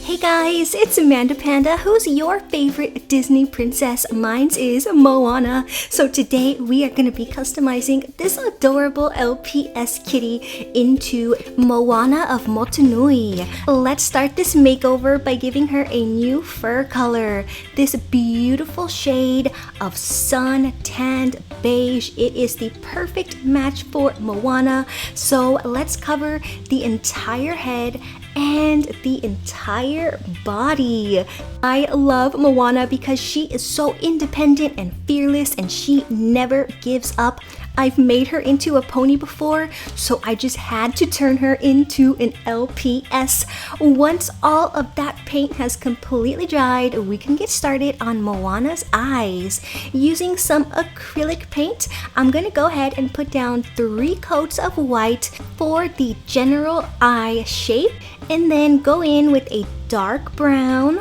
Hey guys, it's MandaPanda. Who's your favorite Disney princess? Mine's is Moana. So today we are going to be customizing this adorable LPS kitty into Moana of Motunui. Let's start this makeover by giving her a new fur color. This beautiful shade of sun tanned beige. It is the perfect match for Moana. So let's cover the entire head and the entire body. I love Moana because she is so independent and fearless and she never gives up. I've made her into a pony before, so I just had to turn her into an LPS. Once all of that paint has completely dried, we can get started on Moana's eyes. Using some acrylic paint, I'm gonna go ahead and put down 3 coats of white for the general eye shape, and then go in with a dark brown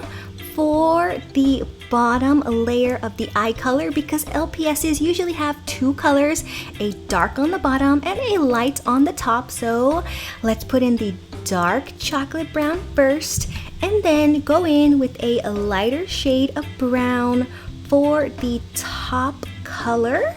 for the bottom layer of the eye color, because LPSs usually have 2 colors, a dark on the bottom and a light on the top. So let's put in the dark chocolate brown first, and then go in with a lighter shade of brown for the top color,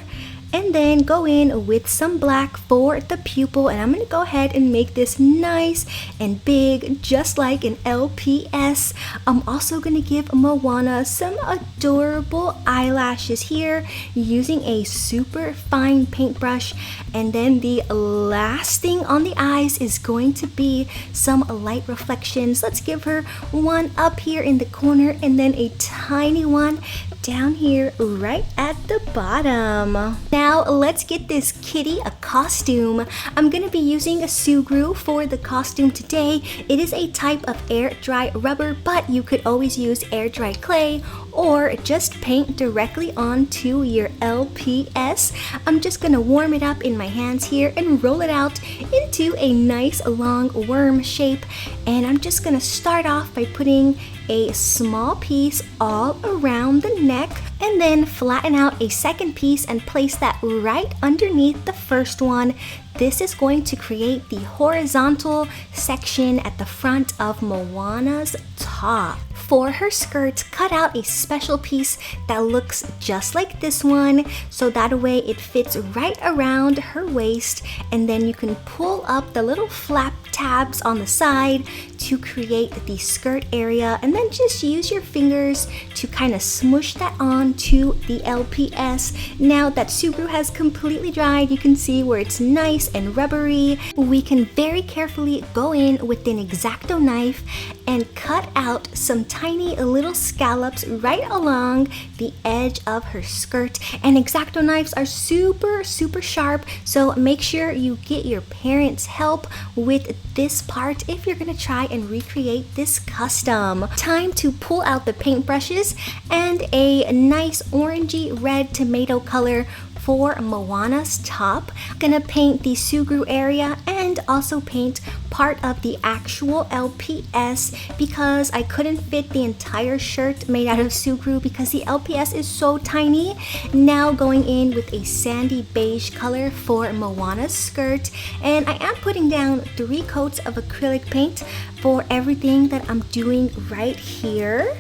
and then go in with some black for the pupil. And I'm going to go ahead and make this nice and big, just like an LPS. I'm also going to give Moana some adorable eyelashes here using a super fine paintbrush. And then the last thing on the eyes is going to be some light reflections. Let's give her one up here in the corner and then a tiny one down here right at the bottom. Now let's get this kitty a costume. I'm gonna be using a Sugru for the costume today. It is a type of air dry rubber, but you could always use air dry clay or just paint directly onto your LPS. I'm just gonna warm it up in my hands here and roll it out into a nice long worm shape. And I'm just gonna start off by putting a small piece all around the neck, and then flatten out a second piece and place that right underneath the first one. This is going to create the horizontal section at the front of Moana's top. For her skirt, cut out a special piece that looks just like this one, so that way it fits right around her waist, and then you can pull up the little flap tabs on the side to create the skirt area, and then just use your fingers to kind of smush that on to the LPS. Now that Sugru has completely dried, you can see where it's nice and rubbery. We can very carefully go in with an X-Acto knife and cut out some tiny little scallops right along the edge of her skirt. And X-Acto knives are super sharp, so make sure you get your parents' help with this part if you're gonna try and recreate this custom. Time to pull out the paintbrushes and a nice orangey red tomato color for Moana's top. I'm gonna paint the Sugru area and also paint part of the actual LPS because I couldn't fit the entire shirt made out of Sugru because the LPS is so tiny. Now going in with a sandy beige color for Moana's skirt, and I am putting down 3 coats of acrylic paint for everything that I'm doing right here.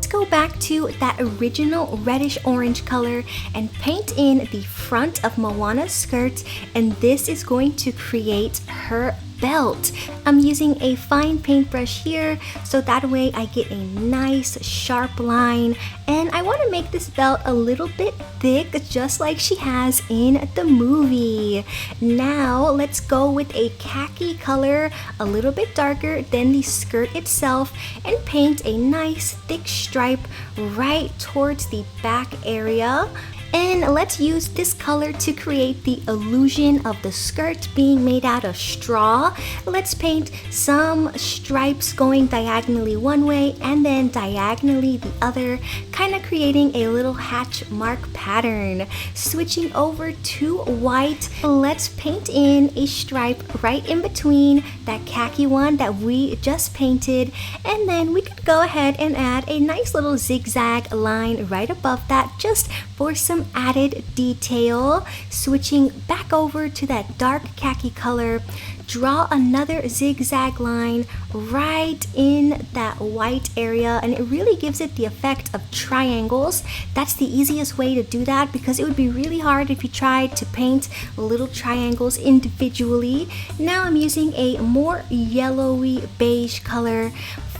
Go back to that original reddish orange color and paint in the front of Moana's skirt, and this is going to create her belt. I'm using a fine paintbrush here so that way I get a nice sharp line, and I want to make this belt a little bit thick just like she has in the movie. Now let's go with a khaki color, a little bit darker than the skirt itself, and paint a nice thick stripe right towards the back area. And let's use this color to create the illusion of the skirt being made out of straw. Let's paint some stripes going diagonally one way and then diagonally the other, kind of creating a little hatch mark pattern. Switching over to white, let's paint in a stripe right in between that khaki one that we just painted, and then we could go ahead and add a nice little zigzag line right above that just for some added detail. Switching back over to that dark khaki color draw another zigzag line right in that white area, and it really gives it the effect of triangles. That's the easiest way to do that because it would be really hard if you tried to paint little triangles individually. Now I'm using a more yellowy beige color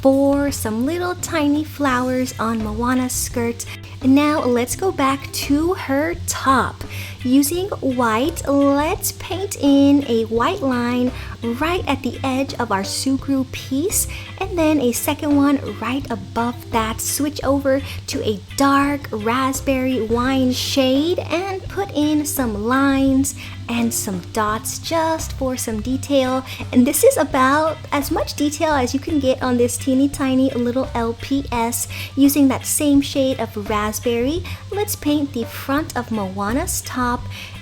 for some little tiny flowers on Moana's skirt. And now let's go back to her top. Using white, let's paint in a white line right at the edge of our Sugru piece, and then a second one right above that. Switch over to a dark raspberry wine shade and put in some lines and some dots just for some detail. And this is about as much detail as you can get on this teeny tiny little LPS. Using that same shade of raspberry, let's paint the front of Moana's top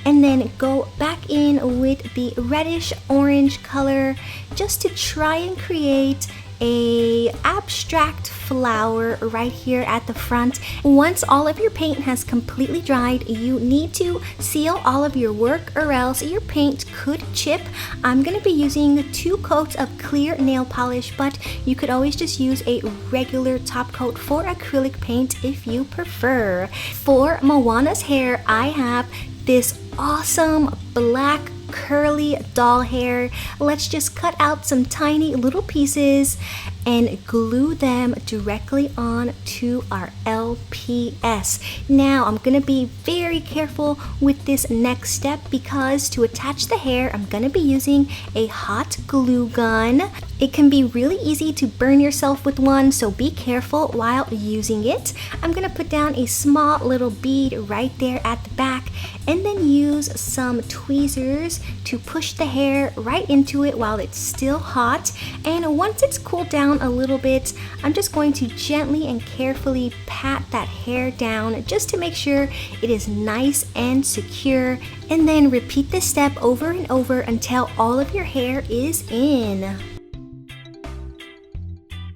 and then go back in with the reddish orange color just to try and create a abstract flower right here at the front. Once all of your paint has completely dried, you need to seal all of your work or else your paint could chip. I'm going to be using 2 coats of clear nail polish, but you could always just use a regular top coat for acrylic paint if you prefer. For Moana's hair, I have this awesome black curly doll hair. Let's just cut out some tiny little pieces and glue them directly on to our LPS. Now I'm gonna be very careful with this next step because to attach the hair, I'm gonna be using a hot glue gun. It can be really easy to burn yourself with one, so be careful while using it. I'm gonna put down a small little bead right there at the back and then use some tweezers to push the hair right into it while it's still hot. And once it's cooled down a little bit, I'm just going to gently and carefully pat that hair down just to make sure it is nice and secure, and then repeat this step over and over until all of your hair is in.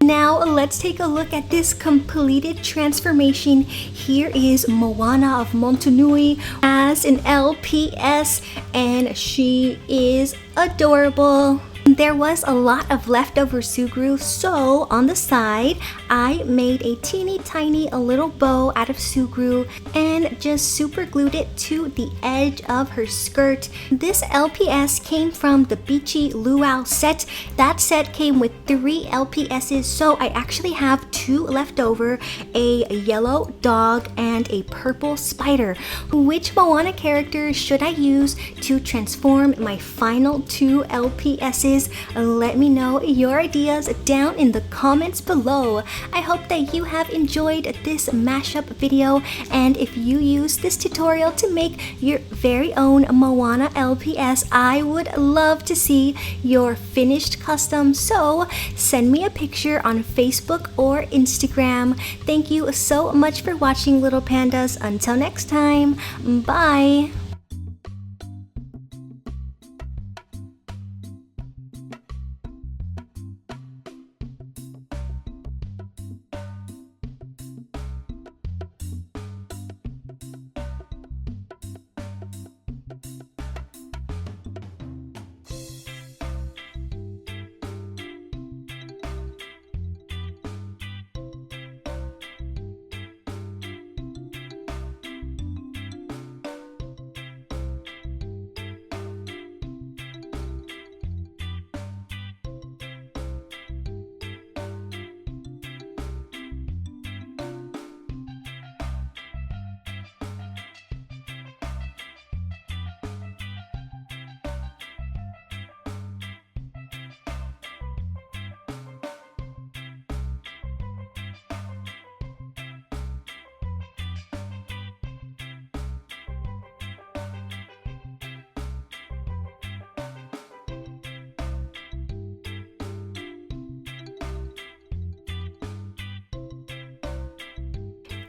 Now let's take a look at this completed transformation. Here is Moana of Motunui as an LPS, and she is adorable. There was a lot of leftover Sugru, so on the side I made a teeny tiny little bow out of Sugru and just super glued it to the edge of her skirt. This LPS came from the Beachy Luau set. That set came with 3 LPSs, so I actually have 2 left over, a yellow dog and a purple spider. Which Moana character should I use to transform my final 2 LPSs? Let me know your ideas down in the comments below. I hope that you have enjoyed this mashup video, and if you use this tutorial to make your very own Moana LPS, I would love to see your finished custom, so send me a picture on Facebook or Instagram. Thank you so much for watching, little pandas. Until next time, bye!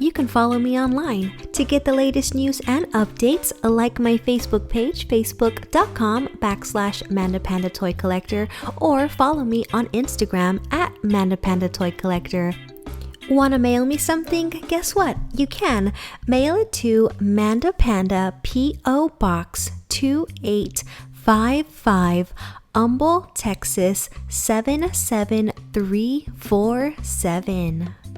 You can follow me online to get the latest news and updates. Like my Facebook page, facebook.com/MandaPanda Toy Collector, or follow me on Instagram at MandaPanda Toy Collector. Want to mail me something? Guess what? You can. Mail it to MandaPanda, P.O. Box 2855, Humble, Texas 77347.